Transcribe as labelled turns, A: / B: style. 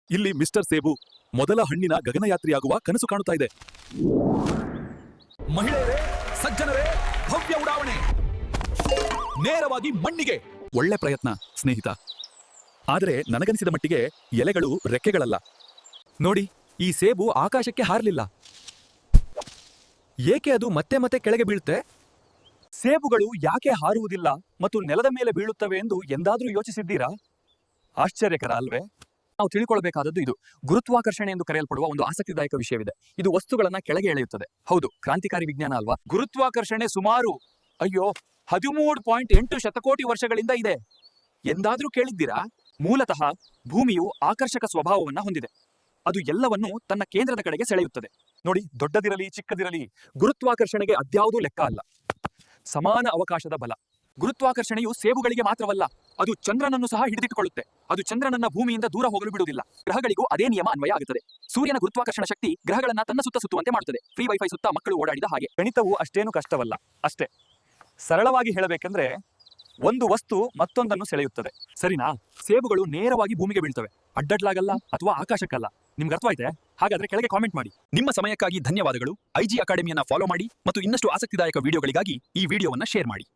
A: ಇಲ್ಲಿ ಮಿಸ್ಟರ್ ಸೇಬು ಮೊದಲ ಹಣ್ಣಿನ ಗಗನಯಾತ್ರಿಯಾಗುವ ಕನಸು ಕಾಣುತ್ತಾ ಇದೆ. ಮಹಿಳೆಯರೇ, ಸಜ್ಜನರೇ, ಭವ್ಯ ಉಡಾವಣೆ ನೇರವಾಗಿ ಮಣ್ಣಿಗೆ. ಒಳ್ಳೆ ಪ್ರಯತ್ನ ಸ್ನೇಹಿತ. ಆದರೆ ನನಗನಿಸಿದ ಮಟ್ಟಿಗೆ ಎಲೆಗಳು ರೆಕ್ಕೆಗಳಲ್ಲ. ನೋಡಿ, ಈ ಸೇಬು ಆಕಾಶಕ್ಕೆ ಹಾರಲಿಲ್ಲ. ಏಕೆ ಅದು ಮತ್ತೆ ಮತ್ತೆ ಕೆಳಗೆ ಬೀಳುತ್ತೆ? ಸೇಬುಗಳು ಯಾಕೆ ಹಾರುವುದಿಲ್ಲ ಮತ್ತು ನೆಲದ ಮೇಲೆ ಬೀಳುತ್ತವೆ ಎಂದು ಎಂದಾದ್ರೂ ಯೋಚಿಸಿದ್ದೀರಾ? ಆಶ್ಚರ್ಯಕರ ಅಲ್ವೇ? ನಾವು ತಿಳ್ಕೊಳ್ಬೇಕಾದದ್ದು ಇದು. ಗುರುತ್ವಾಕರ್ಷಣೆ ಎಂದು ಕರೆಯಲ್ಪಡುವ ಒಂದು ಆಸಕ್ತಿದಾಯಕ ವಿಷಯವಿದೆ. ಇದು ವಸ್ತುಗಳನ್ನ ಕೆಳಗೆ ಎಳೆಯುತ್ತದೆ. ಹೌದು, ಕ್ರಾಂತಿಕಾರಿ ವಿಜ್ಞಾನ ಅಲ್ವಾ? ಗುರುತ್ವಾಕರ್ಷಣೆ ಸುಮಾರು 13.8 ಶತಕೋಟಿ ವರ್ಷಗಳಿಂದ ಇದೆ. ಎಂದಾದ್ರೂ ಕೇಳಿದ್ದೀರಾ? ಮೂಲತಃ ಭೂಮಿಯು ಆಕರ್ಷಕ ಸ್ವಭಾವವನ್ನ ಹೊಂದಿದೆ. ಅದು ಎಲ್ಲವನ್ನೂ ತನ್ನ ಕೇಂದ್ರದ ಕಡೆಗೆ ಸೆಳೆಯುತ್ತದೆ. ನೋಡಿ, ದೊಡ್ಡದಿರಲಿ ಚಿಕ್ಕದಿರಲಿ, ಗುರುತ್ವಾಕರ್ಷಣೆಗೆ ಅದ್ಯಾವುದೂ ಲೆಕ್ಕ ಅಲ್ಲ. ಸಮಾನ ಅವಕಾಶದ ಬಲ. ಗುರುತ್ವಾಕರ್ಷಣೆಯು ಸೇಬುಗಳಿಗೆ ಮಾತ್ರವಲ್ಲ, ಅದು ಚಂದ್ರನನ್ನು ಸಹ ಹಿಡಿದಿಟ್ಟುಕೊಳ್ಳುತ್ತೆ. ಅದು ಚಂದ್ರನನ್ನ ಭೂಮಿಯಿಂದ ದೂರ ಹೋಗಲು ಬಿಡುವುದಿಲ್ಲ. ಗ್ರಹಗಳಿಗೂ ಅದೇ ನಿಯಮ ಅನ್ವಯ ಆಗುತ್ತದೆ. ಸೂರ್ಯನ ಗುರುತ್ವಾಕರ್ಷಣ ಶಕ್ತಿ ಗ್ರಹಗಳನ್ನ ತನ್ನ ಸುತ್ತ ಸುತ್ತುವಂತೆ ಮಾಡುತ್ತದೆ. ಫ್ರೀ ವೈಫೈ ಸುತ್ತ ಮಕ್ಕಳು ಓಡಾಡಿದ ಹಾಗೆ. ಗಣಿತವು ಅಷ್ಟೇನು ಕಷ್ಟವಲ್ಲ, ಅಷ್ಟೇ. ಸರಳವಾಗಿ ಹೇಳಬೇಕೆಂದ್ರೆ ಒಂದು ವಸ್ತು ಮತ್ತೊಂದನ್ನು ಸೆಳೆಯುತ್ತದೆ, ಸರಿನಾ? ಸೇಬುಗಳು ನೇರವಾಗಿ ಭೂಮಿಗೆ ಬೀಳ್ತವೆ, ಅಡ್ಡಡ್ಲಾಗಲ್ಲ ಅಥವಾ ಆಕಾಶಕ್ಕಲ್ಲ. ನಿಮ್ಗೆ ಅರ್ಥವಾಯ್ತೆ? ಹಾಗಾದ್ರೆ ಕೆಳಗೆ ಕಾಮೆಂಟ್ ಮಾಡಿ. ನಿಮ್ಮ ಸಮಯಕ್ಕಾಗಿ ಧನ್ಯವಾದಗಳು. IG ಅಕಾಡೆಮಿಯನ್ನ ಫಾಲೋ ಮಾಡಿ ಮತ್ತು ಇನ್ನಷ್ಟು ಆಸಕ್ತಿದಾಯಕ ವಿಡಿಯೋಗಳಿಗಾಗಿ ಈ ವಿಡಿಯೋವನ್ನ ಶೇರ್ ಮಾಡಿ.